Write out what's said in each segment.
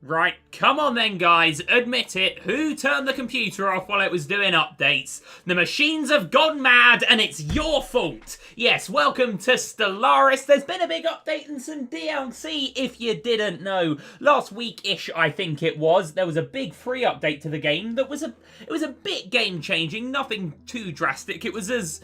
Right, come on then guys, admit it, who turned the computer off while it was doing updates? The machines have gone mad and it's your fault! Yes, welcome to Stellaris. There's been a big update and some DLC if you didn't know. Last week-ish I think it was, there was a big free update to the game that was a bit game-changing, nothing too drastic. It was as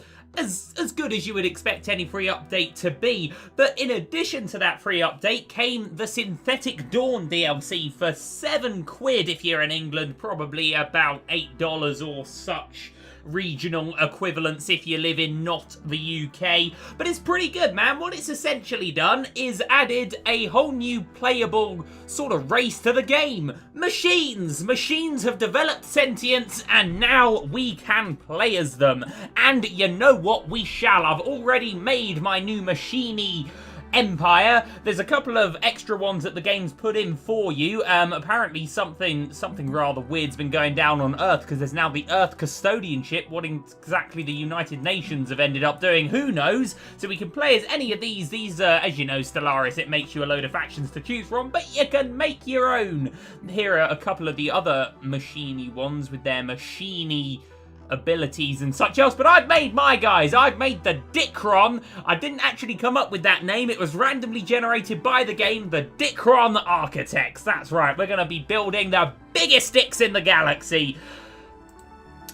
good as you would expect any free update to be. But in addition to that free update came the Synthetic Dawn DLC for £7 if you're in England, probably about $8 or such regional equivalents if you live in not the UK. But it's pretty good, man. What it's essentially done is added a whole new playable sort of race to the game. Machines! Machines have developed sentience and now we can play as them. And you know what? We shall. I've already made my new machiney empire. There's a couple of extra ones that the game's put in for you. Apparently something rather weird's been going down on Earth because there's now the Earth custodianship. What exactly the United Nations have ended up doing, who knows? So we can play as any of these. These, as you know, Stellaris, it makes you a load of factions to choose from, but you can make your own. Here are a couple of the other machiney ones with their machiney abilities and such else, but I've made my guys. I've made the Dicron. I didn't actually come up with that name. It was randomly generated by the game, the Dicron Architects. That's right, we're going to be building the biggest dicks in the galaxy.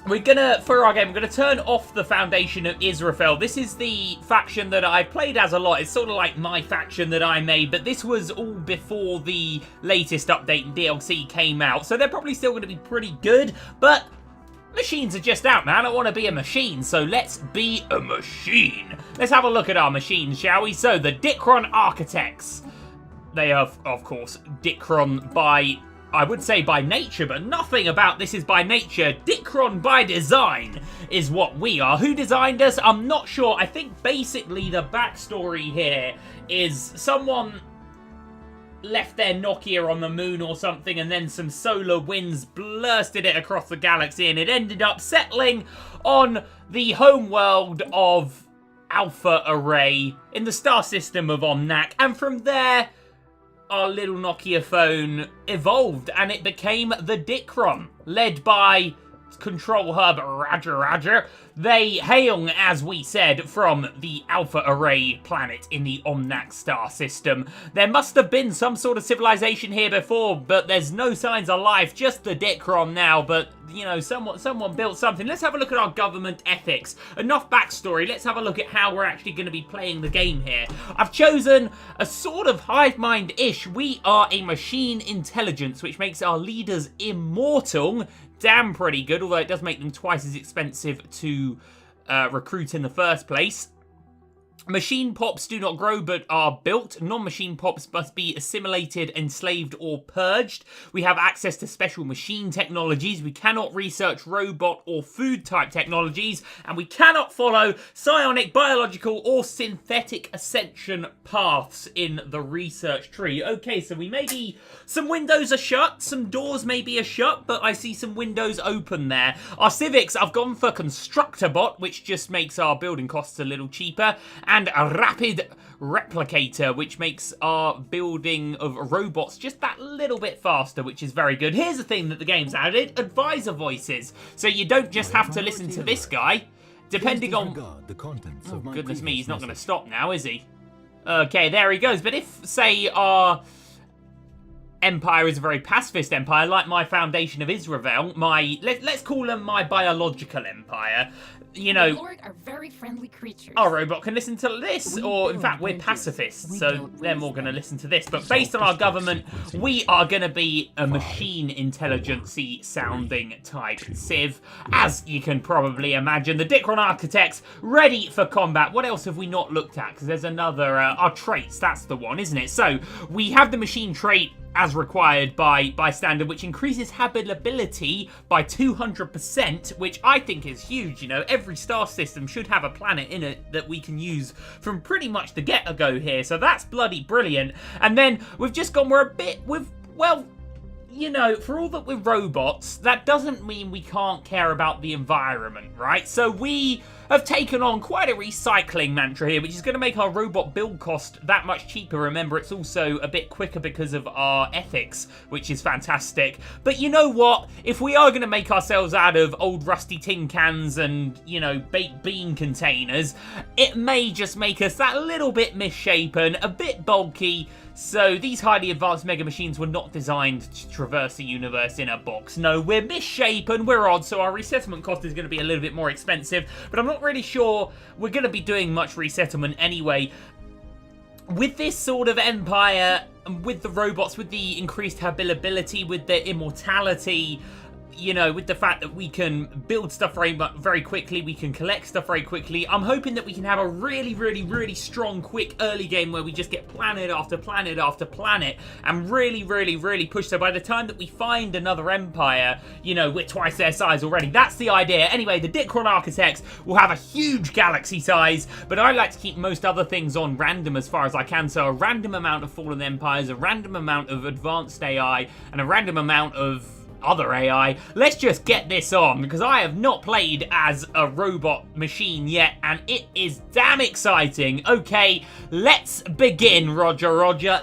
For our game, we're going to turn off the Foundation of Israel. This is the faction that I've played as a lot. It's sort of like my faction that I made, but this was all before the latest update and DLC came out, so they're probably still going to be pretty good, but machines are just out, man. I want to be a machine, so let's be a machine. Let's have a look at our machines, shall we? So, the Dicron Architects. They are, of course, Dicron by, I would say by nature, but nothing about this is by nature. Dicron by design is what we are. Who designed us? I'm not sure. I think basically the backstory here is someone left their Nokia on the moon or something, and then some solar winds blasted it across the galaxy, and it ended up settling on the home world of Alpha Array in the star system of Omnac, and from there our little Nokia phone evolved and it became the Dicron, led by Control Hub Roger. They hail, as we said, from the Alpha Array planet in the Omnac star system. There must have been some sort of civilization here before, but there's no signs of life, just the Dicron now, but, you know, someone built something. Let's have a look at our government ethics. Enough backstory, let's have a look at how we're actually going to be playing the game here. I've chosen a sort of hive mind-ish. We are a machine intelligence, which makes our leaders immortal. Damn pretty good, although it does make them twice as expensive to recruit in the first place. Machine pops do not grow but are built. Non-machine pops must be assimilated, enslaved, or purged. We have access to special machine technologies. We cannot research robot or food type technologies. And we cannot follow psionic, biological, or synthetic ascension paths in the research tree. Okay, so we maybe... some windows are shut, some doors maybe are shut, but I see some windows open there. Our civics, I've gone for Constructor Bot, which just makes our building costs a little cheaper, and a Rapid Replicator, which makes our building of robots just that little bit faster, which is very good. Here's the thing that the game's added, advisor voices. So you don't just have to listen to this guy, depending on... oh, goodness me, he's not going to stop now, is he? Okay, there he goes. But if, say, our empire is a very pacifist empire, like my Foundation of Israel, let's call them my biological empire, you know, Lord are very friendly creatures. our robot can listen to this, or in fact we're pacifists, so they're more going to listen to this. But based on our government, we are going to be a machine intelligence-y sounding type civ, as you can probably imagine. The Dicron Architects ready for combat. What else have we not looked at? Because there's another, our traits, that's the one, isn't it? So we have the machine trait as required by standard, which increases habitability by 200%, which I think is huge. You know, every star system should have a planet in it that we can use from pretty much the get-go here, so that's bloody brilliant. And then we've just gone, well, you know, for all that we're robots, that doesn't mean we can't care about the environment, right? So we have taken on quite a recycling mantra here, which is going to make our robot build cost that much cheaper. Remember, it's also a bit quicker because of our ethics, which is fantastic. But you know what? If we are going to make ourselves out of old rusty tin cans and, you know, baked bean containers, it may just make us that little bit misshapen, a bit bulky. So these highly advanced mega machines were not designed to traverse the universe in a box. No, we're misshapen, we're odd, so our resettlement cost is going to be a little bit more expensive, but I'm not really sure we're going to be doing much resettlement anyway. With this sort of empire, with the robots, with the increased habitability, with their immortality, you know, with the fact that we can build stuff very quickly, we can collect stuff very quickly, I'm hoping that we can have a really strong, quick early game where we just get planet after planet after planet and really push. So by the time that we find another empire, you know, we're twice their size already. That's the idea. Anyway, the Dicron Architects will have a huge galaxy size, but I like to keep most other things on random as far as I can. So a random amount of fallen empires, a random amount of advanced AI, and a random amount of other AI. Let's just get this on, because I have not played as a robot machine yet, and it is damn exciting. Okay, let's begin, Roger.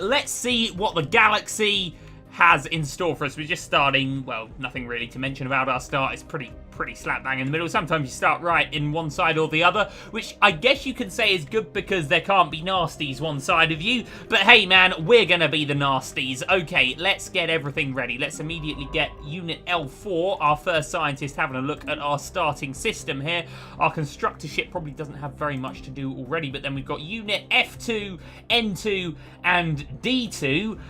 Let's see what the galaxy has in store for us. We're just starting, well, nothing really to mention about our start. It's pretty slap bang in the middle. Sometimes you start right in one side or the other, which I guess you can say is good because there can't be nasties one side of you. But hey man, we're gonna be the nasties. Okay, let's get everything ready. Let's immediately get Unit L4, our first scientist, having a look at our starting system here. Our constructor ship probably doesn't have very much to do already, but then we've got Unit F2, N2, and D2.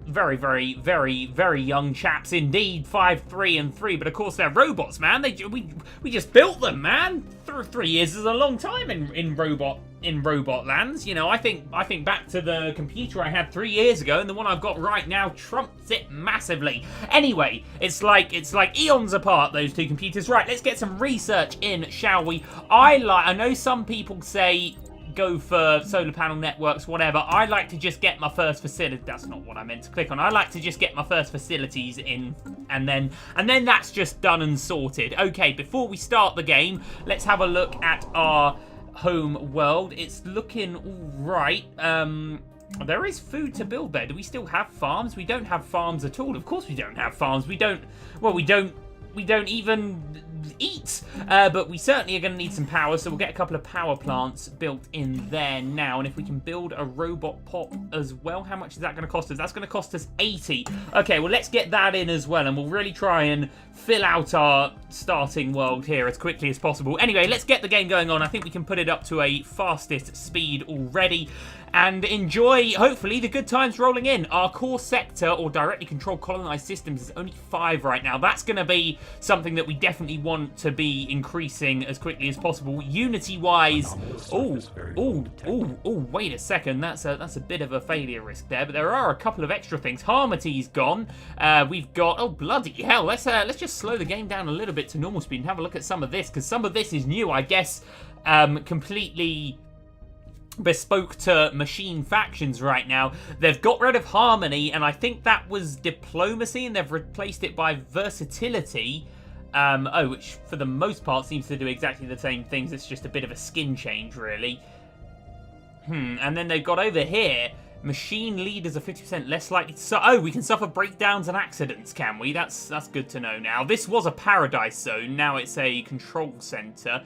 Very young chaps indeed. 5, 3, and 3. But of course they're robots, man. We just built them, man. 3 years is a long time in robot lands. You know, I think back to the computer I had 3 years ago, and the one I've got right now trumps it massively. Anyway, it's like eons apart, those two computers. Right, let's get some research in, shall we? I know some people say go for solar panel networks, whatever. I like to just get my first facility. That's not what I meant to click on. I like to just get my first facilities in, and then that's just done and sorted. Okay, before we start the game, let's have a look at our home world. It's looking all right. There is food to build there. Do we still have farms? We don't have farms at all. Of course we don't have farms. We don't even eat, but we certainly are going to need some power, so we'll get a couple of power plants built in there now. And if we can build a robot pop as well, how much is that going to cost us? That's going to cost us 80. Okay, well, let's get that in as well, and we'll really try and fill out our starting world here as quickly as possible. Anyway, let's get the game going on. I think we can put it up to a fastest speed already and enjoy, hopefully, the good times rolling in. Our core sector, or directly controlled colonized systems, is only 5 right now. That's going to be something that we definitely want to be increasing as quickly as possible. Unity-wise, wait a second. That's a bit of a failure risk there, but there are a couple of extra things. Harmity's gone. We've got, oh, bloody hell. Let's just slow the game down a little bit to normal speed and have a look at some of this, because some of this is new, I guess, completely bespoke to machine factions right now. They've got rid of harmony, and I think that was diplomacy, and they've replaced it by versatility, which for the most part seems to do exactly the same things. It's just a bit of a skin change, really. And then they've got over here, machine leaders are 50% less likely to we can suffer breakdowns and accidents, can we? That's good to know now. This was a paradise zone, now it's a control center.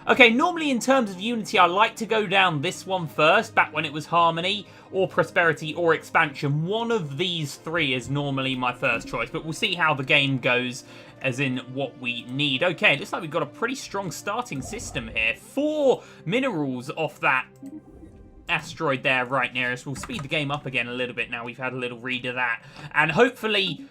Okay, normally in terms of Unity, I like to go down this one first, back when it was Harmony, or Prosperity, or Expansion. One of these 3 is normally my first choice, but we'll see how the game goes, as in what we need. Okay, looks like we've got a pretty strong starting system here. 4 minerals off that asteroid there right near us. We'll speed the game up again a little bit now we've had a little read of that. And hopefully,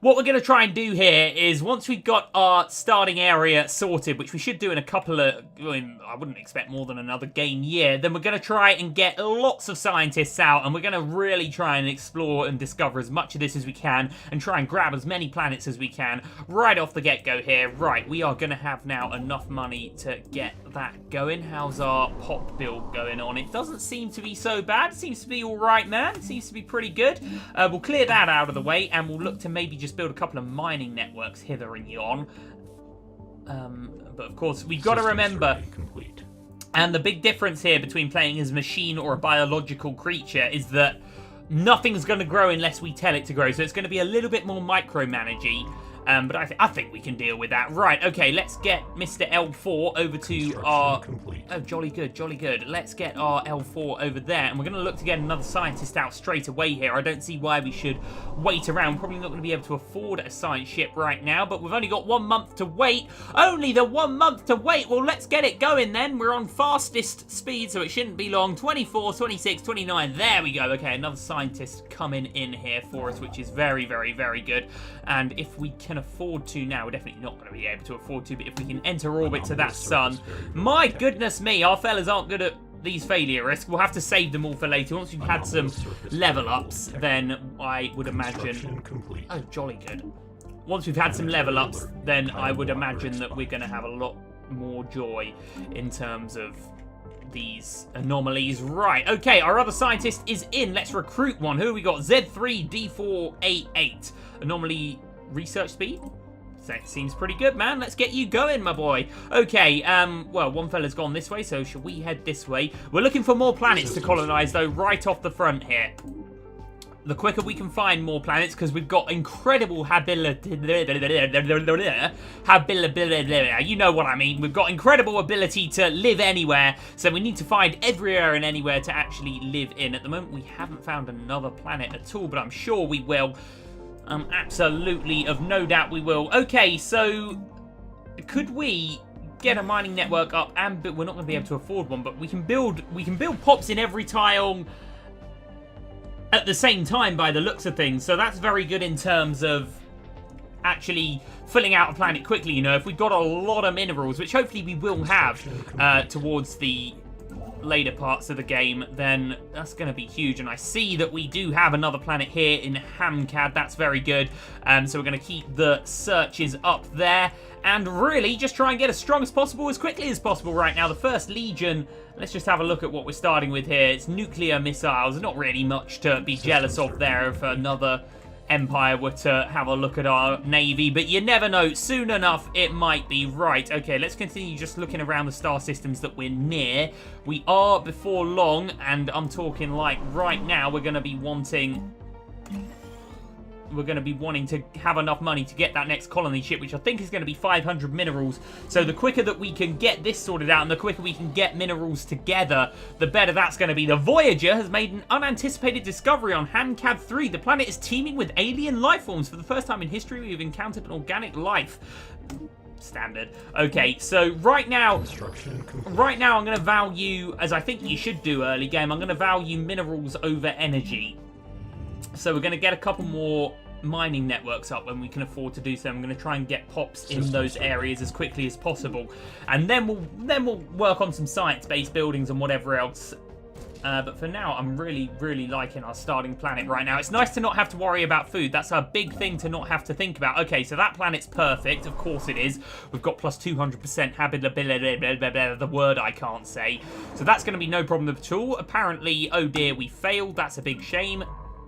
what we're going to try and do here is, once we've got our starting area sorted, which we should do in a couple of, I wouldn't expect more than another game year, then we're going to try and get lots of scientists out, and we're going to really try and explore and discover as much of this as we can, and try and grab as many planets as we can right off the get-go here. Right, we are going to have now enough money to get that going. How's our pop build going on? It doesn't seem to be so bad. It seems to be all right, man. It seems to be pretty good. We'll clear that out of the way, and we'll look to maybe just build a couple of mining networks hither and yon. But of course, we've got to remember, and the big difference here between playing as a machine or a biological creature is that nothing's going to grow unless we tell it to grow. So it's going to be a little bit more micromanagey. But I think we can deal with that. Right, okay, let's get Mr. L4 over to our... Oh, jolly good, jolly good. Let's get our L4 over there. And we're going to look to get another scientist out straight away here. I don't see why we should wait around. Probably not going to be able to afford a science ship right now. But we've only got 1 month to wait. Only the 1 month to wait. Well, let's get it going then. We're on fastest speed, so it shouldn't be long. 24, 26, 29. There we go. Okay, another scientist coming in here for us, which is very, very, very good. And if we can afford to now, we're definitely not going to be able to afford to, but if we can enter orbit to that sun, my goodness me, our fellas aren't good at these failure risks. We'll have to save them all for later. Once we've had some level ups, then I would imagine... Oh, jolly good. Once we've had some level ups, then I would imagine that we're going to have a lot more joy in terms of these anomalies. Right, okay, our other scientist is in. Let's recruit one. Who have we got? Z3D4A8. Anomaly research speed? That seems pretty good, man. Let's get you going, my boy. Okay, well, one fella's gone this way, so shall we head this way? We're looking for more planets to colonize, though, right off the front here. The quicker we can find more planets, because we've got incredible ability. You know what I mean. We've got incredible ability to live anywhere, so we need to find everywhere and anywhere to actually live in. At the moment, we haven't found another planet at all, but I'm sure we will. Absolutely, of no doubt we will. Okay, so could we get a mining network up? And we're not going to be able to afford one, but we can build pops in every tile at the same time by the looks of things. So that's very good in terms of actually filling out a planet quickly. You know, if we've got a lot of minerals, which hopefully we will have towards the later parts of the game, then that's going to be huge. And I see that we do have another planet here in Hamcad. That's very good. So we're going to keep the searches up there and really just try and get as strong as possible, as quickly as possible right now. The first Legion, let's just have a look at what we're starting with here. It's nuclear missiles. Not really much to be jealous of there if another Empire were to have a look at our navy, but you never know. Soon enough, it might be. Right, okay, let's continue just looking around the star systems that we're near. We are, before long, and I'm talking like right now, we're going to be wanting to have enough money to get that next colony ship, which I think is going to be 500 minerals. So the quicker that we can get this sorted out and the quicker we can get minerals together, the better that's going to be. The Voyager has made an unanticipated discovery on Hamcad 3. The planet is teeming with alien life forms. For the first time in history, we've encountered an organic life. Standard. Okay, so right now I'm going to value, as I think you should do early game, I'm going to value minerals over energy. So we're going to get a couple more mining networks up when we can afford to do so. I'm going to try and get pops in those areas as quickly as possible, and then we'll work on some science-based buildings and whatever else. But for now, I'm really, really liking our starting planet right now. It's nice to not have to worry about food. That's a big thing to not have to think about. Okay, so that planet's perfect. Of course it is. We've got plus 200% habitability, the word I can't say. So that's going to be no problem at all. Apparently, oh dear, we failed. That's a big shame.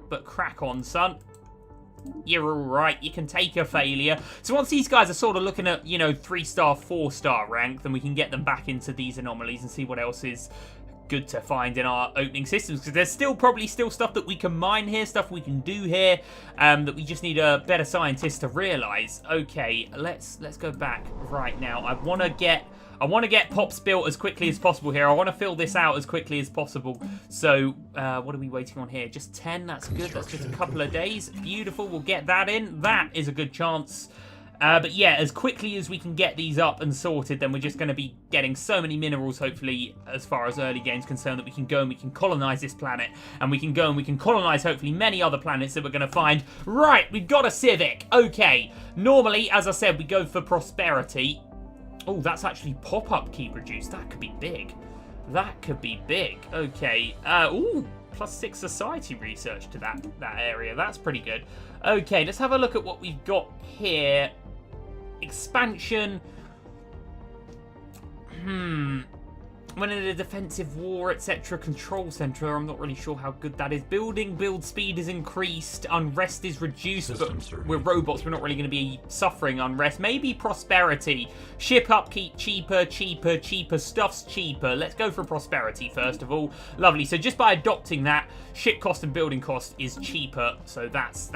But crack on, son. You're all right. You can take a failure. So once these guys are sort of looking at, you know, 3-star, 4-star rank, then we can get them back into these anomalies and see what else is good to find in our opening systems, because there's probably still stuff that we can mine here, stuff we can do here, that we just need a better scientist to realize. Okay, let's go back right now. I want to get pops built as quickly as possible here. I want to fill this out as quickly as possible. So, what are we waiting on here? Just 10, that's good. That's just a couple of days. Beautiful, we'll get that in. That is a good chance. But yeah, as quickly as we can get these up and sorted, then we're just going to be getting so many minerals, hopefully, as far as early game's concerned, that we can go and we can colonize this planet. And we can go and we can colonize, hopefully, many other planets that we're going to find. Right, we've got a Civic. Okay, normally, as I said, we go for prosperity. Oh, that's actually pop-up key reduced. That could be big. That could be big. Okay. Ooh, +6 society research to that area. That's pretty good. Okay, let's have a look at what we've got here. Expansion. When in a defensive war, etc. Control center, I'm not really sure how good that is. Build speed is increased. Unrest is reduced, but we're robots. We're not really going to be suffering unrest. Maybe prosperity. Ship upkeep cheaper. Stuff's cheaper. Let's go for prosperity first of all. Lovely. So just by adopting that, ship cost and building cost is cheaper. So that's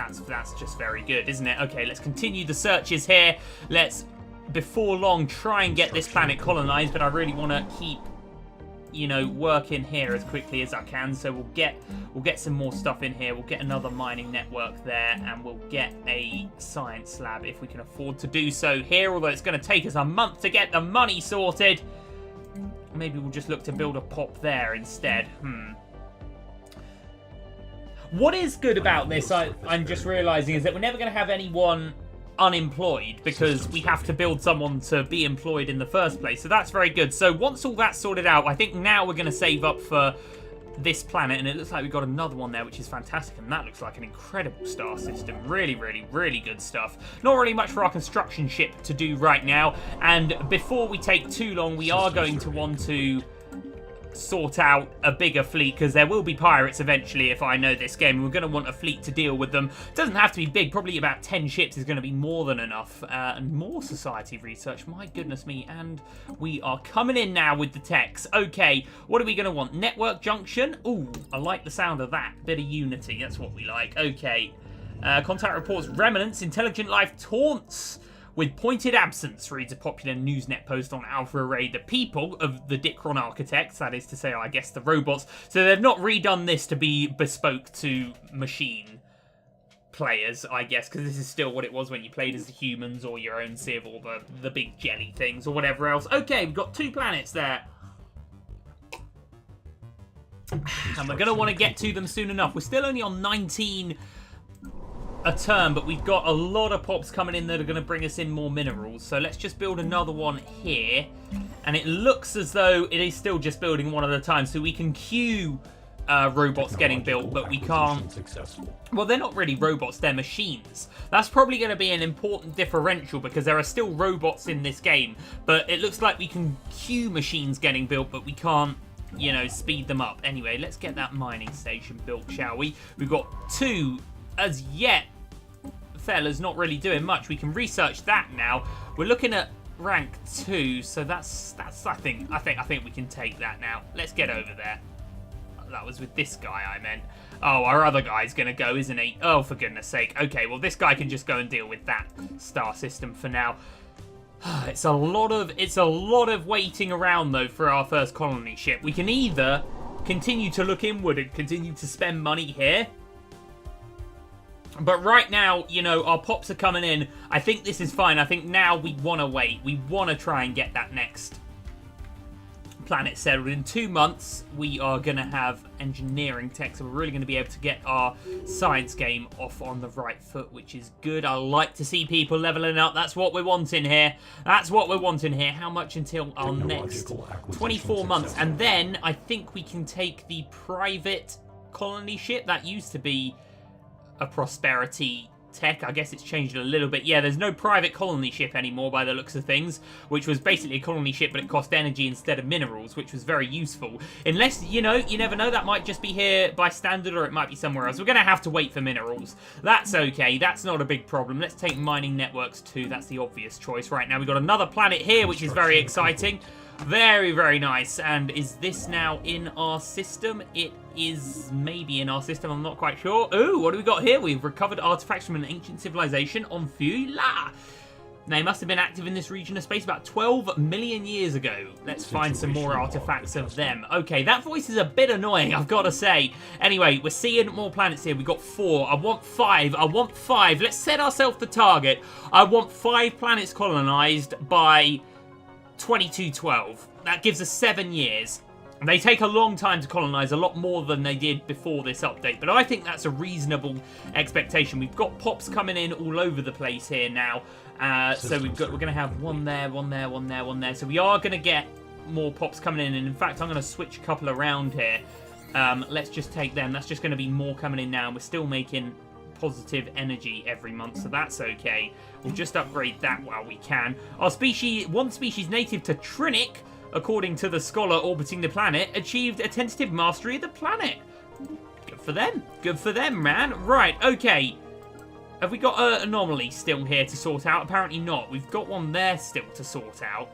just very good, isn't it? Okay, let's continue the searches here. Let's, before long, try and get this planet colonized, but I really want to keep, you know, work in here as quickly as I can. So we'll get some more stuff in here. We'll get another mining network there, and we'll get a science lab if we can afford to do so here, although it's going to take us a month to get the money sorted. Maybe we'll just look to build a pop there instead. What is good about this, I'm just realizing, is that we're never going to have anyone unemployed because we have to build someone to be employed in the first place. So that's very good. So once all that's sorted out, I think now we're going to save up for this planet, and it looks like we've got another one there, which is fantastic, and that looks like an incredible star system. Really, really, really good stuff. Not really much for our construction ship to do right now, and before we take too long, we are going to want to sort out a bigger fleet, because there will be pirates eventually if I know this game. We're going to want a fleet to deal with them. It doesn't have to be big. Probably about 10 ships is going to be more than enough. And more society research. My goodness me. And we are coming in now with the techs. Okay, what are we going to want? Network junction? Ooh, I like the sound of that. Bit of unity. That's what we like. Okay. Contact reports remnants. Intelligent life taunts with pointed absence, reads a popular Newsnet post on Alpha Array. The people of the Dicron architects, that is to say, I guess, the robots. So they've not redone this to be bespoke to machine players, I guess, because this is still what it was when you played as the humans or your own Civ or the big jelly things or whatever else. Okay, we've got 2 planets there. And we're going to want to get to them soon enough. We're still only on 19 a turn, but we've got a lot of pops coming in that are going to bring us in more minerals. So let's just build another one here. And it looks as though it is still just building one at a time. So we can queue robots getting built, but we can't. Well, they're not really robots, they're machines. That's probably going to be an important differential, because there are still robots in this game. But it looks like we can queue machines getting built, but we can't, you know, speed them up. Anyway, let's get that mining station built, shall we? We've got 2 as yet. Fella's not really doing much. We can research that now. We're looking at rank 2, so that's I think we can take that now. Let's get over there. That was with this guy I meant. Oh, our other guy's gonna go, isn't he? Oh, for goodness sake. Okay, well, this guy can just go and deal with that star system for now. It's a lot of waiting around though for our first colony ship. We can either continue to look inward and continue to spend money here, but right now, you know, our pops are coming in. I think this is fine. I think now we want to wait. We want to try and get that next planet settled. In 2 months, we are going to have engineering tech, so we're really going to be able to get our science game off on the right foot, which is good. I like to see people leveling up. That's what we're wanting here. That's what we're wanting here. How much until our next 24 months? And then I think we can take the private colony ship. That used to be a prosperity tech. I guess it's changed a little bit. Yeah, there's no private colony ship anymore by the looks of things, which was basically a colony ship, but it cost energy instead of minerals, which was very useful. Unless, you know, you never know, that might just be here by standard, or it might be somewhere else. We're going to have to wait for minerals. That's okay. That's not a big problem. Let's take mining networks too. That's the obvious choice. Right now, we've got another planet here, which is very exciting. Very, very nice. And is this now in our system? It is maybe in our system. I'm not quite sure. Ooh, what do we got here? We've recovered artifacts from an ancient civilization on Fula. They must have been active in this region of space about 12 million years ago. Let's find some more artifacts of them. Okay, that voice is a bit annoying, I've got to say. Anyway, we're seeing more planets here. We've got 4. I want 5. I want 5. Let's set ourselves the target. I want 5 planets colonized by 2212. That gives us 7 years. They take a long time to colonize, a lot more than they did before this update, but I think that's a reasonable expectation. We've got pops coming in all over the place here now. So we're going to have one there, one there, one there, one there. So we are going to get more pops coming in, and in fact, I'm going to switch a couple around here. Let's just take them. That's just going to be more coming in now, and we're still making positive energy every month, so that's okay. We'll just upgrade that while we can. Our species, one species native to Trinic, according to the scholar orbiting the planet, achieved a tentative mastery of the planet. Good for them. Good for them, man. Right, okay. Have we got an anomaly still here to sort out? Apparently not. We've got one there still to sort out.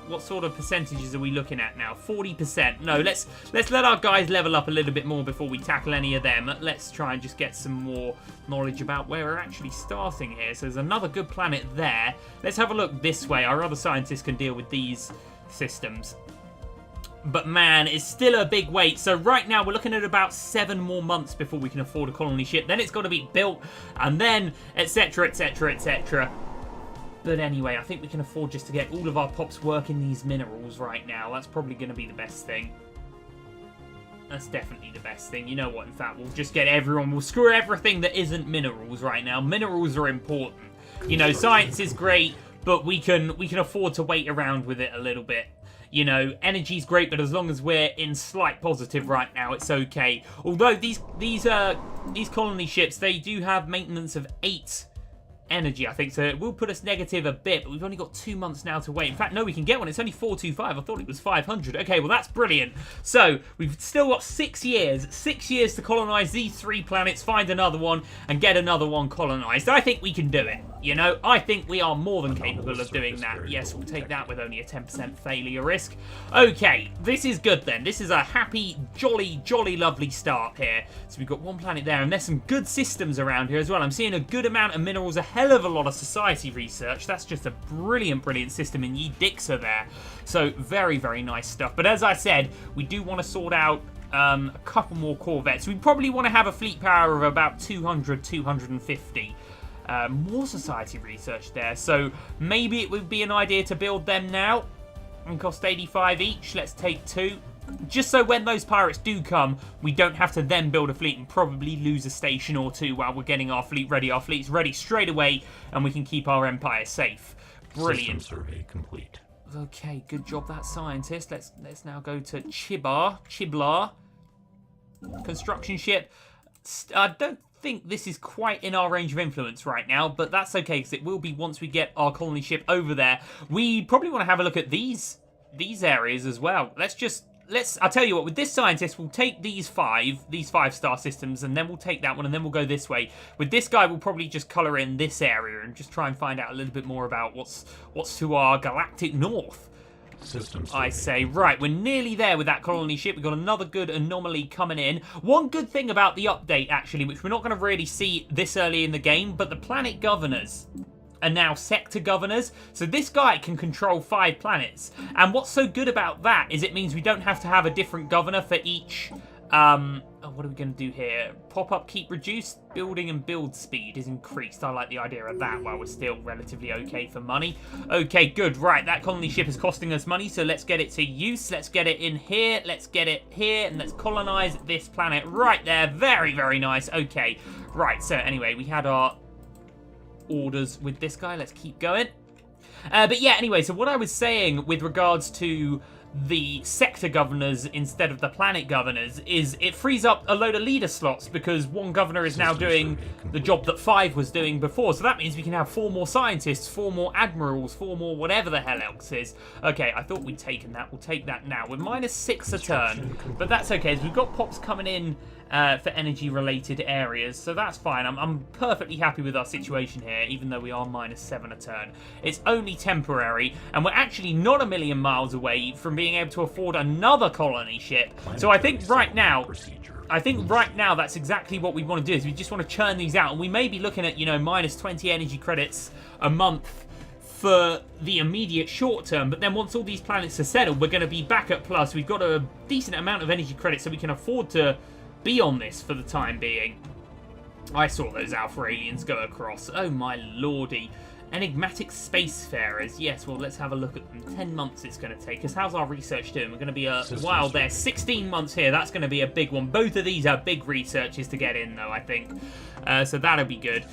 What sort of percentages are we looking at now? 40%. No, let's let our guys level up a little bit more before we tackle any of them. Let's try and just get some more knowledge about where we're actually starting here. So there's another good planet there. Let's have a look this way. Our other scientists can deal with these systems. But man, it's still a big wait. So right now we're looking at about 7 more months before we can afford a colony ship. Then it's got to be built, and then etc, etc, etc. But anyway, I think we can afford just to get all of our pops working these minerals right now. That's probably going to be the best thing. That's definitely the best thing. You know what? In fact, we'll just get everyone. We'll screw everything that isn't minerals right now. Minerals are important. You know, science is great, but we can afford to wait around with it a little bit. You know, energy's great, but as long as we're in slight positive right now, it's okay. Although these colony ships, they do have maintenance of 8 energy, I think, so it will put us negative a bit, but we've only got 2 months now to wait. In fact, no, we can get one. It's only 425. I thought it was 500. Okay, well, that's brilliant. So we've still got 6 years to colonize these 3 planets, find another one, and get another one colonized. I think we can do it. You know, I think we are more than capable of doing that. Yes, we'll take that with only a 10% failure risk. Okay, this is good then. This is a happy, jolly, lovely start here. So we've got one planet there, and there's some good systems around here as well. I'm seeing a good amount of minerals, a hell of a lot of society research. That's just a brilliant system in Ye Dixa there. So very, very nice stuff. But as I said, we do want to sort out a couple more corvettes. We probably want to have a fleet power of about 200, 250. More society research there, so maybe it would be an idea to build them now and cost 85 each. Let's take 2, just so when those pirates do come, we don't have to then build a fleet and probably lose a station or 2 while we're getting our fleet ready. Our fleet's ready straight away, and we can keep our empire safe. Brilliant. System survey complete. Okay, good job, that scientist. Let's now go to Chiblar construction ship. I don't think this is quite in our range of influence right now, but that's okay, because it will be once we get our colony ship over there. We probably want to have a look at these areas as well. I'll tell you what, with this scientist, we'll take these 5-star systems, and then we'll take that one, and then we'll go this way. With this guy, we'll probably just colour in this area and just try and find out a little bit more about what's to our galactic north. Systems I say. Right, we're nearly there with that colony ship. We've got another good anomaly coming in. One good thing about the update, actually, which we're not going to really see this early in the game, but the planet governors are now sector governors. So this guy can control 5 planets. And what's so good about that is it means we don't have to have a different governor for each... what are we going to do here? Pop-up keep reduced. Building and build speed is increased. I like the idea of that while we're still relatively okay for money. Okay, good. Right, that colony ship is costing us money, so let's get it to use. Let's get it in here. Let's get it here, and let's colonize this planet right there. Very, very nice. Okay, right. So anyway, we had our orders with this guy. Let's keep going. But yeah, anyway, so what I was saying with regards to the sector governors instead of the planet governors is it frees up a load of leader slots, because one governor is now doing the job that 5 was doing before. So that means we can have 4 more scientists, 4 more admirals, 4 more whatever the hell else is. Okay, I thought we'd taken that. We'll take that now. We're -6 a turn, but that's okay, as we've got pops coming in for energy-related areas, so that's fine. I'm perfectly happy with our situation here, even though we are -7 a turn. It's only temporary, and we're actually not a million miles away from being able to afford another colony ship. So I think right now, that's exactly what we want to do, is we just want to churn these out, and we may be looking at, you know, -20 energy credits a month for the immediate short term, but then once all these planets are settled, we're going to be back at plus. We've got a decent amount of energy credits, so we can afford to be on this for the time being. I saw those alpha aliens go across. Oh my lordy. Enigmatic spacefarers. Yes, well, let's have a look at them. 10 months it's going to take us. How's our research doing? We're going to be a while there. 16 months here. That's going to be a big one. Both of these are big researches to get in, though, I think. So that'll be good.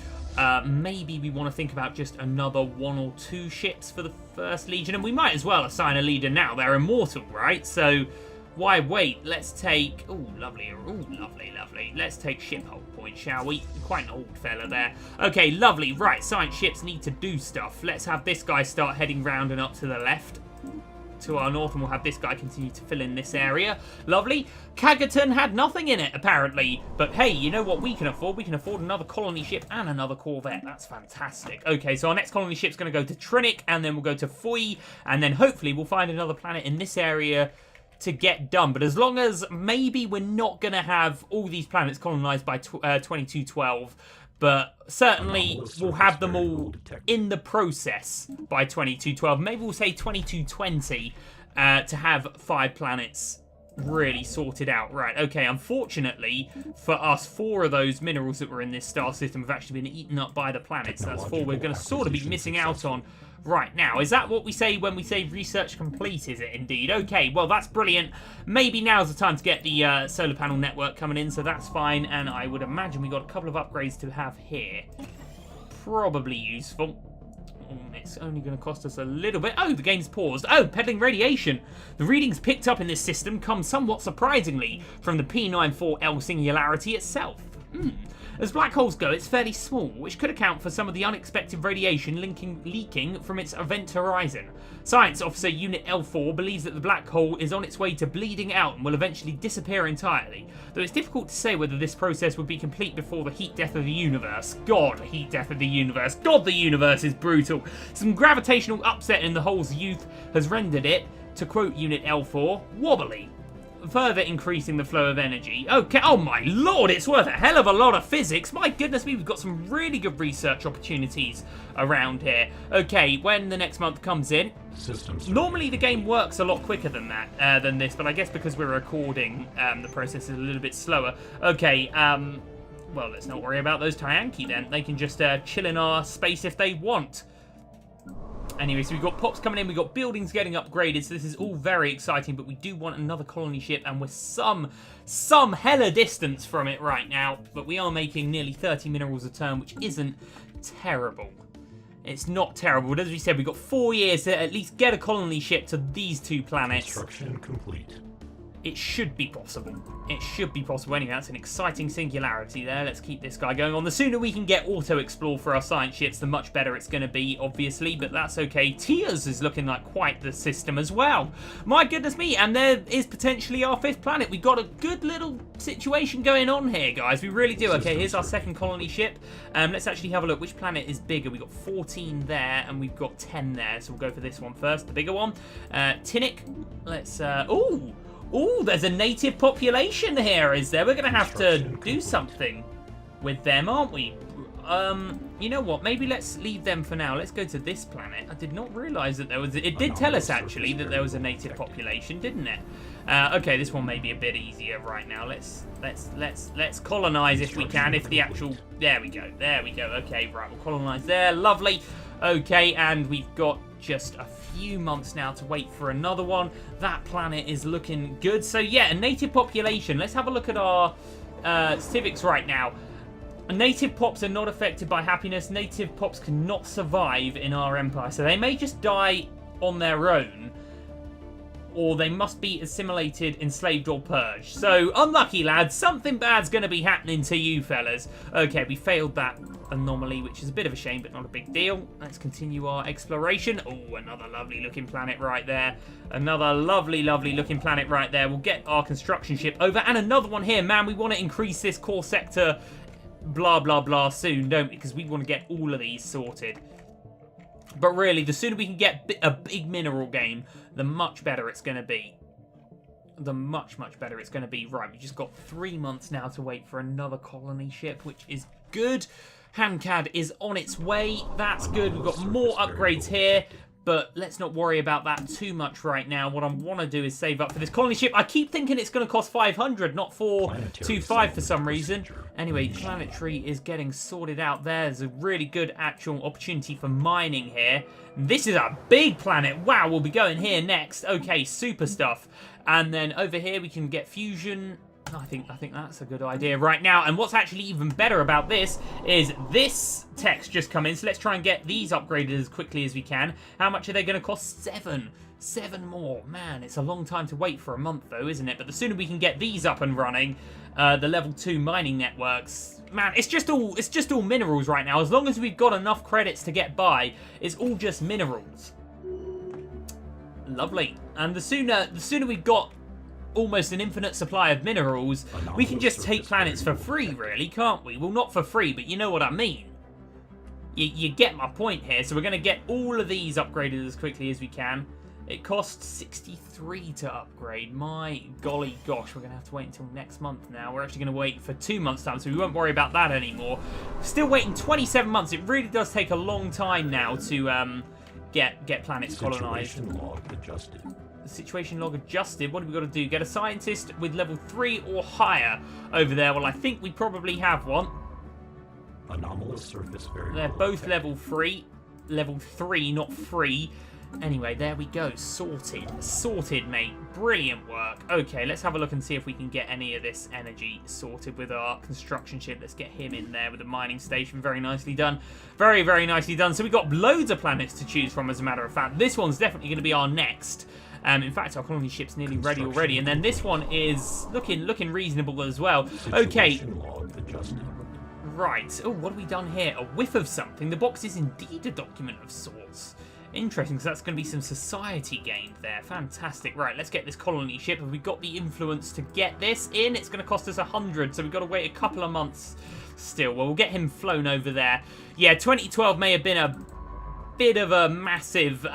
Maybe we want to think about just another 1 or 2 ships for the First Legion. And we might as well assign a leader now. They're immortal, right? So why wait? Let's take... Oh, lovely. Oh, lovely, lovely. Let's take Shiphold Point, shall we? Quite an old fella there. Okay, lovely. Right, science ships need to do stuff. Let's have this guy start heading round and up to the left. to our north, and we'll have this guy continue to fill in this area. Lovely. Kagaton had nothing in it, apparently. But hey, you know what we can afford? We can afford another colony ship and another corvette. That's fantastic. Okay, so our next colony ship's going to go to Trinic, and then we'll go to Foy, and then hopefully we'll find another planet in this area to get done. But as long as maybe we're not going to have all these planets colonized by 2212, but certainly we'll have them all in the process by 2212. Maybe we'll say 2220 to have 5 planets really sorted out. Right, okay, unfortunately for us, 4 of those minerals that were in this star system have actually been eaten up by the planets. That's 4 we're going to sort of be missing out on right now. Is that what we say when we say research complete, is it indeed? Okay, well, that's brilliant. Maybe now's the time to get the solar panel network coming in, so that's fine, and I would imagine we got a couple of upgrades to have here. Probably useful. It's only going to cost us a little bit. Oh, the game's paused. Oh, peddling radiation. The readings picked up in this system come somewhat surprisingly from the P94L singularity itself. As black holes go, it's fairly small, which could account for some of the unexpected radiation leaking from its event horizon. Science Officer Unit L4 believes that the black hole is on its way to bleeding out and will eventually disappear entirely, though it's difficult to say whether this process would be complete before the heat death of the universe. God, heat death of the universe. God, the universe is brutal. Some gravitational upset in the hole's youth has rendered it, to quote Unit L4, wobbly, further increasing the flow of energy. Okay, oh my lord, it's worth a hell of a lot of physics. My goodness me, we've got some really good research opportunities around here. Okay, when the next month comes in, normally the game works a lot quicker than that, than this, but I guess because we're recording, the process is a little bit slower. Okay, well, let's not worry about those Tyanki then. They can just chill in our space if they want. Anyway, so we've got pops coming in, we've got buildings getting upgraded, so this is all very exciting, but we do want another colony ship, and we're some hella distance from it right now, but we are making nearly 30 minerals a turn, which isn't terrible. It's not terrible, but as we said, we've got 4 years to at least get a colony ship to these 2 planets. Construction complete. It should be possible. It should be possible. Anyway, that's an exciting singularity there. Let's keep this guy going on. The sooner we can get auto-explore for our science ships, the much better it's going to be, obviously, but that's okay. Tia's is looking like quite the system as well. My goodness me, and there is potentially our 5th planet. We've got a good little situation going on here, guys. We really do. Okay, here's our 2nd colony ship. Let's actually have a look. Which planet is bigger? We've got 14 there, and we've got 10 there, so we'll go for this one first, the bigger one. Tinic. Let's, Ooh, there's a native population here, is there? We're going to have to do something with them, aren't we? You know what? Maybe let's leave them for now. Let's go to this planet. I did not realize that there was... It did tell us, actually, that there was a native population, didn't it? Okay, this one may be a bit easier right now. Let's colonize if we can. If the actual... There we go. There we go. Okay, right. We'll colonize there. Lovely. Okay, and we've got just a few months now to wait for another one. That planet is looking good. So yeah, a native population. Let's have a look at our civics right now. Native pops are not affected by happiness. Native pops cannot survive in our empire, so they may just die on their own, or they must be assimilated, enslaved, or purged. So, unlucky, lads. Something bad's going to be happening to you, fellas. Okay, we failed that anomaly, which is a bit of a shame, but not a big deal. Let's continue our exploration. Oh, another lovely-looking planet right there. Another lovely-looking planet right there. We'll get our construction ship over, and another one here. Man, we want to increase this core sector blah, blah, blah soon, don't we? Because we want to get all of these sorted. But really, the sooner we can get a big mineral game, the much better it's going to be. The much better it's going to be. Right, we just got 3 months now to wait for another colony ship, which is good. Hancad is on its way. That's good. We've got more upgrades here, but let's not worry about that too much right now. What I want to do is save up for this colony ship. I keep thinking it's going to cost 500, not 425 for some reason. Anyway, planetary is getting sorted out there. There's a really good actual opportunity for mining here. This is a big planet. Wow, we'll be going here next. Okay, super stuff. And then over here we can get fusion. I think that's a good idea right now. And what's actually even better about this is this text just come in. So let's try and get these upgraded as quickly as we can. How much are they going to cost? 7 more. Man, it's a long time to wait for a month though, isn't it? But the sooner we can get these up and running, the level 2 mining networks, man, it's just all minerals right now. As long as we've got enough credits to get by, it's all just minerals. Lovely. And the sooner we've got almost an infinite supply of minerals, we can just take planets for free, really, can't we? Well, not for free, but you know what I mean. You get my point here. So we're going to get all of these upgraded as quickly as we can. It costs 63 to upgrade. My golly gosh, we're going to have to wait until next month now. We're actually going to wait for 2 months' time, so we won't worry about that anymore. Still waiting 27 months. It really does take a long time now to get planets colonized. Situation log adjusted. The situation log adjusted. What have we got to do? Get a scientist with level 3 or higher over there. Well, I think we probably have one. Anomalous surface variable. They're both level 3. Level 3, not free. Anyway, there we go. Sorted. Sorted, mate. Brilliant work. Okay, let's have a look and see if we can get any of this energy sorted with our construction ship. Let's get him in there with the mining station. Very nicely done. Very, very nicely done. So we've got loads of planets to choose from, as a matter of fact. This one's definitely going to be our next. In fact, our colony ship's nearly ready already. And then this one is looking reasonable as well. Okay. Right. Oh, what have we done here? A whiff of something. The box is indeed a document of sorts. Interesting, because that's going to be some society gained there. Fantastic. Right, let's get this colony ship. Have we got the influence to get this in? It's going to cost us 100, so we've got to wait a couple of months still. Well, we'll get him flown over there. Yeah, 2012 may have been a bit of a massive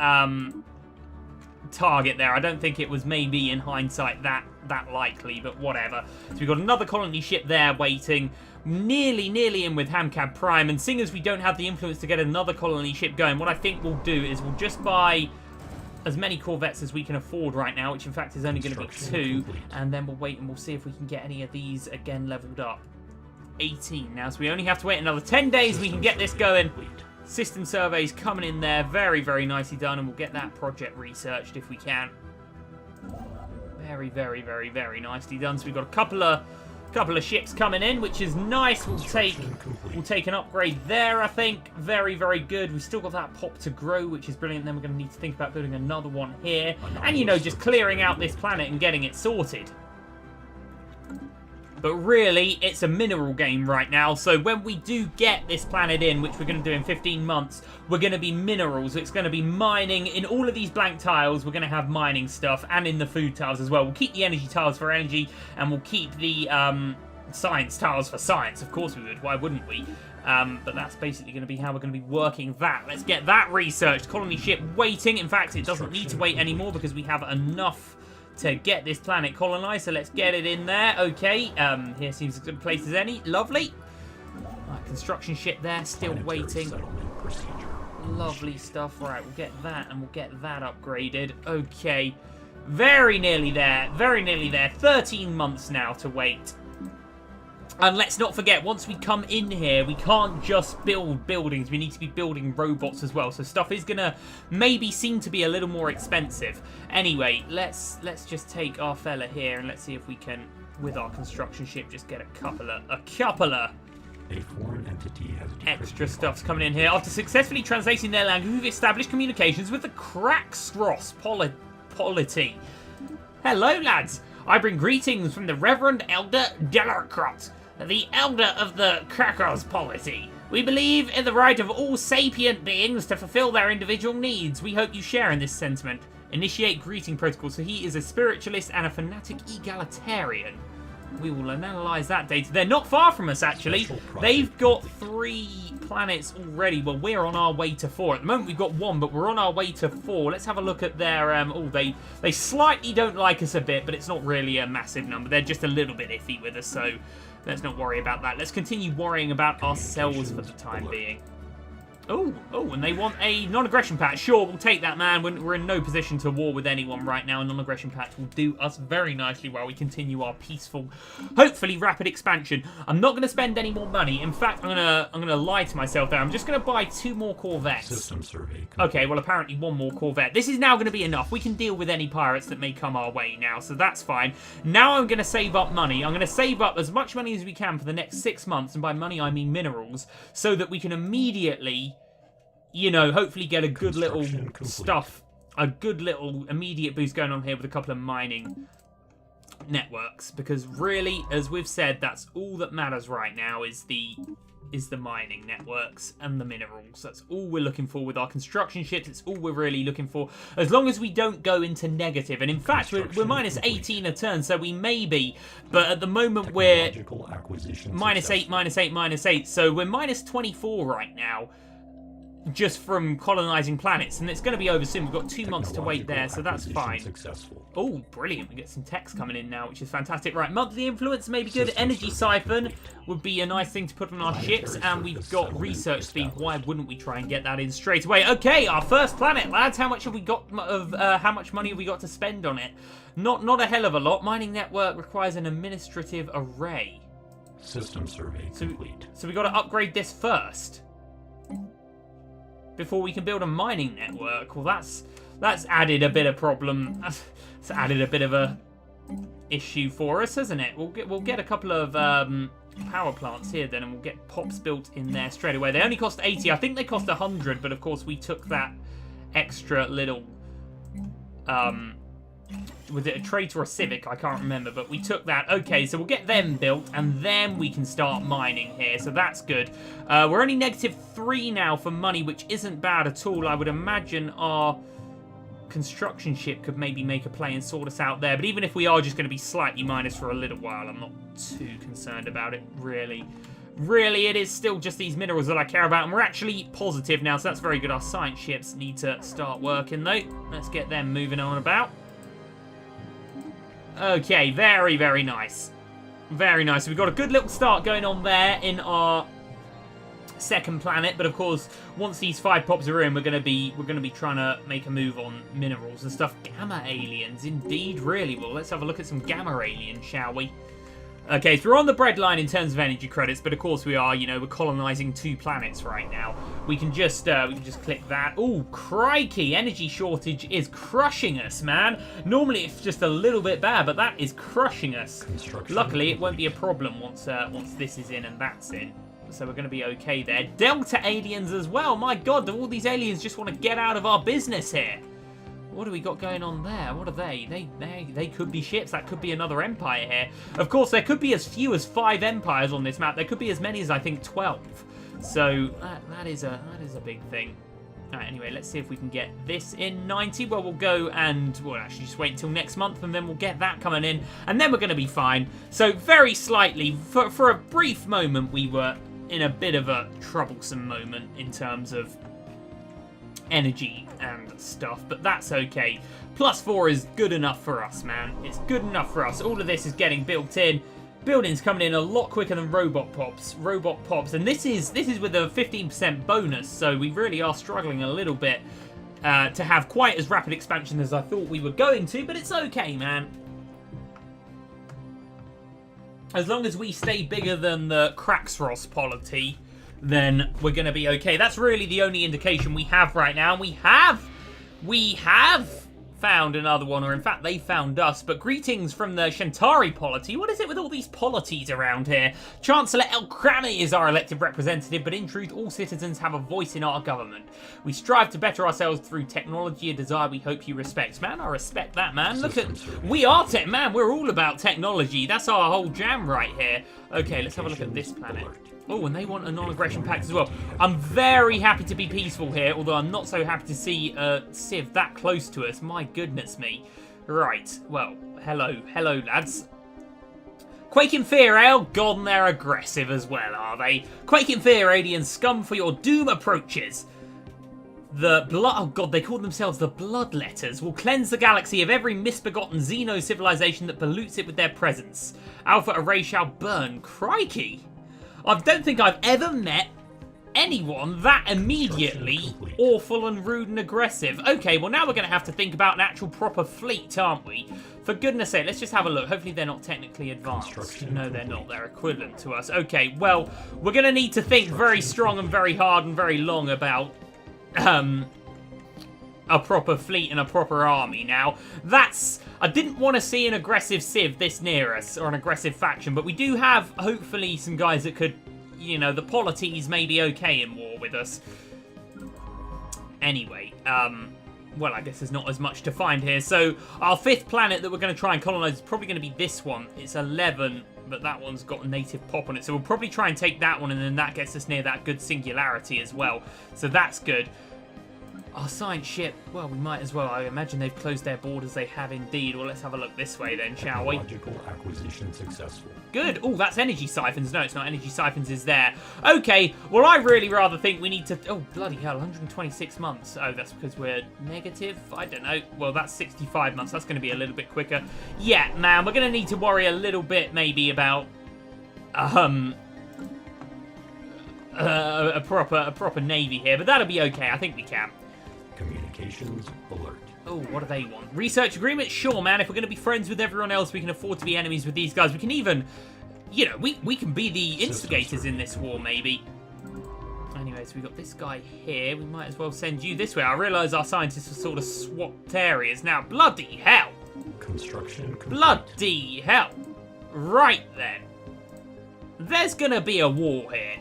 target there. I don't think it was maybe in hindsight that likely, but whatever. So we've got another colony ship there waiting. Nearly in with Hamcab Prime, and seeing as we don't have the influence to get another colony ship going, what I think we'll do is we'll just buy as many corvettes as we can afford right now, which in fact is only going to be 2, and then we'll wait and we'll see if we can get any of these again leveled up. 18 now, so we only have to wait another 10 days. We can get this going. System surveys coming in there, very, very nicely done, and we'll get that project researched if we can. Very, very, very, very nicely done. So we've got a couple of ships coming in, which is nice. We'll take an upgrade there, I think. Very, very good. We've still got that pop to grow, which is brilliant. Then we're going to need to think about building another one here. And, you know, just clearing out this planet and getting it sorted. But really, it's a mineral game right now. So when we do get this planet in, which we're going to do in 15 months, we're going to be minerals. It's going to be mining. In all of these blank tiles, we're going to have mining stuff. And in the food tiles as well. We'll keep the energy tiles for energy. And we'll keep the science tiles for science. Of course we would. Why wouldn't we? But that's basically going to be how we're going to be working that. Let's get that researched. Colony ship waiting. In fact, it doesn't need to wait anymore because we have enough to get this planet colonized, so let's get it in there. Okay, here seems as good a place as any. Lovely. Right, construction ship there, still waiting. Lovely stuff. Right, we'll get that and we'll get that upgraded. Okay, very nearly there. Very nearly there. 13 months now to wait. And let's not forget, once we come in here, we can't just build buildings. We need to be building robots as well. So stuff is going to maybe seem to be a little more expensive. Anyway, let's just take our fella here and let's see if we can, with our construction ship, just get a couple of A foreign entity has extra stuff's coming in here. After successfully translating their language, we've established communications with the Kraxros polity. Hello, lads. I bring greetings from the Reverend Elder Delarcrot, the Elder of the Kraxros polity. We believe in the right of all sapient beings to fulfill their individual needs. We hope you share in this sentiment. Initiate greeting protocol. So he is a spiritualist and a fanatic egalitarian. We will analyse that data. They're not far from us, actually. They've got 3 planets already. Well, we're on our way to 4. At the moment, we've got 1, but we're on our way to 4. Let's have a look at their... they slightly don't like us a bit, but it's not really a massive number. They're just a little bit iffy with us, so let's not worry about that. Let's continue worrying about ourselves for the time being. Oh, and they want a non-aggression pact. Sure, we'll take that, man. We're in no position to war with anyone right now. A non-aggression pact will do us very nicely while we continue our peaceful, hopefully rapid expansion. I'm not going to spend any more money. In fact, I'm gonna lie to myself there. I'm just going to buy 2 more corvettes. System survey. Okay, well, apparently 1 more corvette. This is now going to be enough. We can deal with any pirates that may come our way now, so that's fine. Now I'm going to save up money. I'm going to save up as much money as we can for the next 6 months, and by money I mean minerals, so that we can immediately, you know, hopefully get a good little stuff, a good little immediate boost going on here with a couple of mining networks. Because really, as we've said, that's all that matters right now is the is the mining networks and the minerals. That's all we're looking for with our construction ships. It's all we're really looking for. As long as we don't go into negative. And in fact, we're minus 18 a turn, so we may be. But at the moment, we're minus 8, minus 8, minus 8. So we're minus 24 right now. Just from colonizing planets, and it's going to be over soon. We've got 2 months to wait there, so that's fine. Oh, brilliant. We get some text coming in now, which is fantastic. Right, monthly influence may be good. Energy siphon would be a nice thing to put on our ships, and we've got research speed. Why wouldn't we try and get that in straight away? Okay, our first planet, lads. How much have we got of how much money have we got to spend on it? Not a hell of a lot. Mining network requires an administrative array. System survey complete. So we got to upgrade this first before we can build a mining network. Well, that's added a bit of problem. That's added a bit of a issue for us, hasn't it? We'll get a couple of power plants here then, and we'll get pops built in there straight away. They only cost 80. I think they cost 100, but of course we took that extra little was it a trait or a civic? I can't remember, but we took that. Okay, so we'll get them built, and then we can start mining here, so that's good. We're only -3 now for money, which isn't bad at all. I would imagine our construction ship could maybe make a play and sort us out there, but even if we are just going to be slightly minus for a little while, I'm not too concerned about it, really. Really, it is still just these minerals that I care about, and we're actually positive now, so that's very good. Our science ships need to start working, though. Let's get them moving on about. Okay, very, very nice. Very nice. We've got a good little start going on there in our second planet, but of course, once these 5 pops are in, we're gonna be trying to make a move on minerals and stuff. Gamma aliens, indeed, really. Well, let's have a look at some gamma aliens, shall we? Okay, so we're on the breadline in terms of energy credits, but of course we are, we're colonizing 2 planets right now. We can just click that. Oh, crikey, energy shortage is crushing us, man. Normally it's just a little bit bad, but that is crushing us. Luckily, it won't be a problem once this is in and that's in. So we're going to be okay there. Delta aliens as well. My God, do all these aliens just want to get out of our business here? What do we got going on there? What are they? They could be ships. That could be another empire here. Of course, there could be as few as 5 empires on this map. There could be as many as, I think, 12. So that is a big thing. All right, anyway, let's see if we can get this in 90. Well, we'll go and we'll actually just wait until next month, and then we'll get that coming in, and then we're going to be fine. So very slightly, for a brief moment, we were in a bit of a troublesome moment in terms of energy and stuff, but that's okay. +4 is good enough for us, man. It's good enough for us. All of this is getting built in. Buildings coming in a lot quicker than robot pops. And this is with a 15% bonus, so we really are struggling a little bit to have quite as rapid expansion as I thought we were going to, but it's okay, man. As long as we stay bigger than the Craxros polity, then we're going to be okay. That's really the only indication we have right now. And we have found another one, or in fact, they found us. But greetings from the Shantari polity. What is it with all these polities around here? Chancellor El Krami is our elected representative, but in truth, all citizens have a voice in our government. We strive to better ourselves through technology, a desire we hope you respect. Man, I respect that, man. Look at... We are tech, man. We're all about technology. That's our whole jam right here. Okay, let's have a look at this planet. Oh, and they want a non-aggression pact as well. I'm very happy to be peaceful here, although I'm not so happy to see Civ that close to us. My goodness me. Right, well, hello, lads. Quake in Fear, Ale? God, and they're aggressive as well, are they? Quake in Fear, alien scum, for your doom approaches. The blood... Oh, God, they call themselves the Bloodletters. Will cleanse the galaxy of every misbegotten Xeno civilization that pollutes it with their presence. Alpha Array shall burn. Crikey. I don't think I've ever met anyone that immediately awful and rude and aggressive. Okay, well now we're going to have to think about an actual proper fleet, aren't we? For goodness sake, let's just have a look. Hopefully they're not technically advanced. No, they're not. They're equivalent to us. Okay, well, we're going to need to think very strong and very hard and very long about a proper fleet and a proper army. Now, that's... I didn't want to see an aggressive Civ this near us, or an aggressive faction, but we do have, hopefully, some guys that could, the polities may be okay in war with us. Anyway, well, I guess there's not as much to find here. So, our 5th planet that we're going to try and colonize is probably going to be this one. It's 11, but that one's got a native pop on it. So we'll probably try and take that one, and then that gets us near that good singularity as well. So that's good. Our science ship, well, we might as well. I imagine they've closed their borders. They have indeed. Well, let's have a look this way then, shall we? Technological acquisition successful. Good. Oh, that's energy siphons. No, it's not. Energy siphons is there. Okay. Well, I really rather think we need to... Oh, bloody hell. 126 months. Oh, that's because we're negative? I don't know. Well, that's 65 months. That's going to be a little bit quicker. Yeah, man. We're going to need to worry a little bit maybe about... a proper navy here. But that'll be okay. I think we can. Communications alert. Oh, what do they want? Research agreement? Sure, man. If we're going to be friends with everyone else, we can afford to be enemies with these guys. We can even, you know, we can be the instigators in this war, maybe. Anyways, we got this guy here. We might as well send you this way. I realise our scientists have sort of swapped areas now. Bloody hell. Construction complete. Bloody hell. Right then. There's going to be a war here.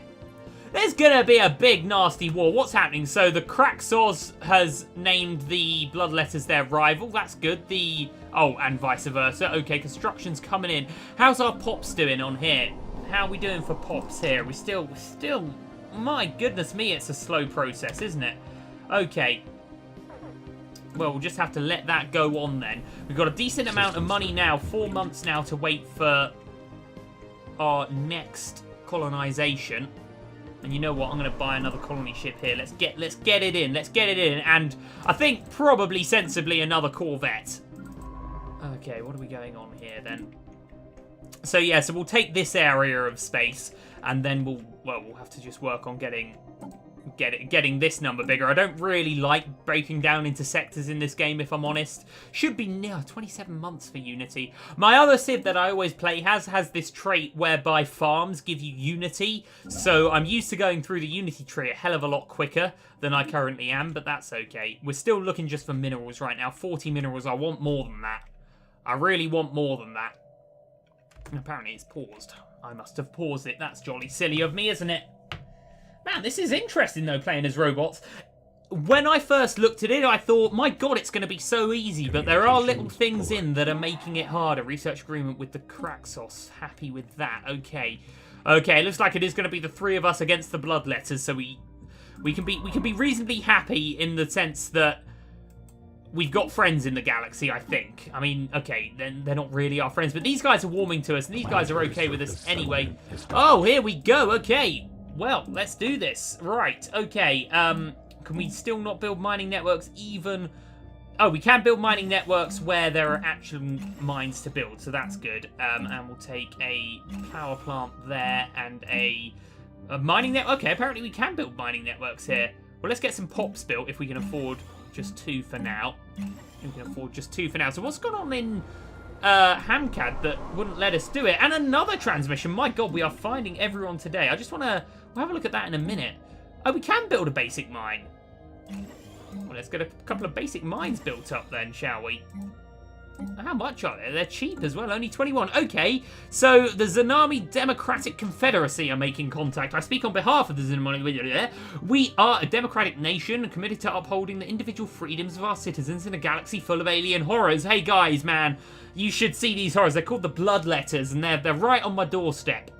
There's gonna be a big, nasty war. What's happening? So the Kraxos has named the Bloodletters their rival. That's good. Oh, and vice versa. Okay, construction's coming in. How's our Pops doing on here? How are we doing for Pops here? We're still... My goodness me, it's a slow process, isn't it? Okay. Well, we'll just have to let that go on then. We've got a decent amount of money now. 4 months now to wait for our next colonization. And you know what? I'm going to buy another colony ship here. Let's get it in. Let's get it in. And I think probably sensibly another Corvette. Okay, what are we going on here then? So yeah, so we'll take this area of space, and then we'll have to just work on getting this number bigger. I don't really like breaking down into sectors in this game, if I'm honest. Should be near 27 months for Unity. My other Civ that I always play has this trait whereby farms give you Unity, so I'm used to going through the Unity tree a hell of a lot quicker than I currently am, but that's okay. We're still looking just for minerals right now. 40 minerals. I want more than that. I really want more than that. And apparently it's paused. I must have paused it. That's jolly silly of me, isn't it? Man, this is interesting, though, playing as robots. When I first looked at it, I thought, my God, it's going to be so easy. But there are little things in that are making it harder. Research agreement with the Kraxos. Happy with that. Okay. Okay, looks like it is going to be the three of us against the Bloodletters. So we can be reasonably happy in the sense that we've got friends in the galaxy, I think. I mean, okay, then they're not really our friends. But these guys are warming to us, and these guys are okay with us anyway. Oh, here we go. Okay. Well, let's do this. Right, okay. Can we still not build mining networks even... Oh, we can build mining networks where there are actual mines to build, so that's good. And we'll take a power plant there and a mining network. Okay, apparently we can build mining networks here. Well, let's get some Pops built if we can afford just 2 for now. We can afford just 2 for now. So what's going on in... Hamcad that wouldn't let us do it? And another transmission. My God, we are finding everyone today. I just want to... We'll have a look at that in a minute. Oh, we can build a basic mine. Well, let's get a couple of basic mines built up then, shall we? How much are they? They're cheap as well, only 21. Okay, so the Zanami Democratic Confederacy are making contact. I speak on behalf of the Zanami. We are a democratic nation committed to upholding the individual freedoms of our citizens in a galaxy full of alien horrors. Hey guys, man, you should see these horrors. They're called the Bloodletters, and they're right on my doorstep.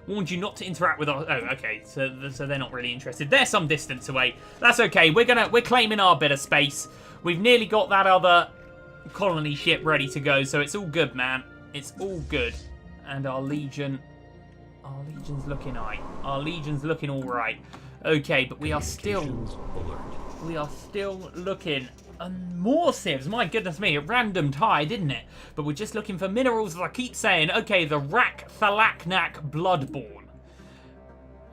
Warned you not to interact with our... Oh, okay, so they're not really interested. They're some distance away. That's okay. We're claiming our bit of space. We've nearly got that other colony ship ready to go, so it's all good, man. It's all good. And our legion's looking alright. Our legion's looking all right. Okay, but we are still looking. And more civs, my goodness me, it randomed high, didn't it? But we're just looking for minerals, as I keep saying. Okay, the Rak Thalaknak Bloodborne.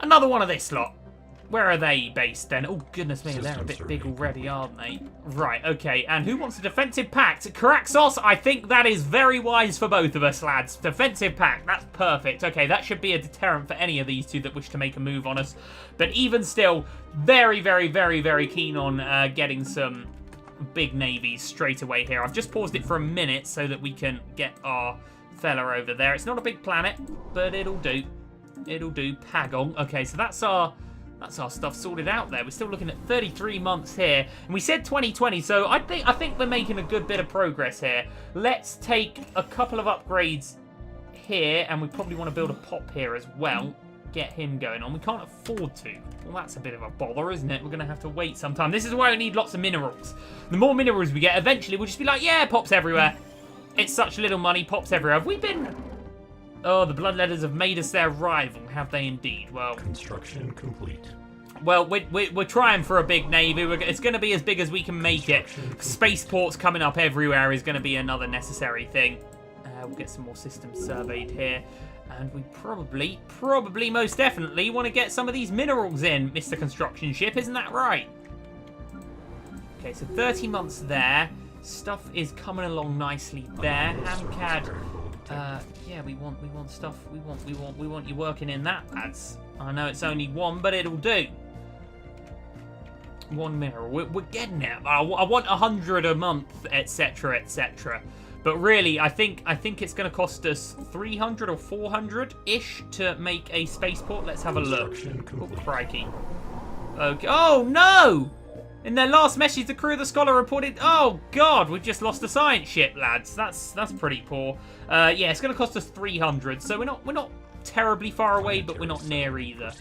Another one of this lot. Where are they based then? Oh, goodness me, they're a bit big already, aren't they? Right, okay, and who wants a defensive pact? Kraxos, I think that is very wise for both of us, lads. Defensive pact, that's perfect. Okay, that should be a deterrent for any of these two that wish to make a move on us. But even still, very, very, very, very keen on getting some big navies straight away here. I've just paused it for a minute so that we can get our fella over there. It's not a big planet, but it'll do. It'll do. Pagong. Okay, so that's our stuff sorted out there. We're still looking at 33 months here, and we said 2020, so I think we're making a good bit of progress here. Let's take a couple of upgrades here, and we probably want to build a pop here as well. Get him going on. We can't afford to. Well, that's a bit of a bother, isn't it? We're going to have to wait some time. This is why we need lots of minerals. The more minerals we get, eventually we'll just be like, yeah, pops everywhere. It's such little money, pops everywhere. Have we been... Oh, the Bloodletters have made us their rival, have they indeed? Well... Construction complete. Well, we're trying for a big navy. It's going to be as big as we can make it. Spaceports coming up everywhere is going to be another necessary thing. We'll get some more systems surveyed here. And we probably, most definitely want to get some of these minerals in, Mr. Construction Ship. Isn't that right? Okay, so 30 months there. Stuff is coming along nicely there. Hamcad. Yeah, we want stuff. We want you working in that, lads. I know it's only one, but it'll do. One mineral. We're getting it. I want 100 a month, etc., etc. But really, I think it's going to cost us 300 or 400-ish to make a spaceport. Let's have a look. Oh, crikey. Okay. Oh, no! In their last message, the crew of the Scholar reported, oh, God, we've just lost a science ship, lads. That's pretty poor. Yeah, it's going to cost us 300, so we're not terribly far away, but we're not near either.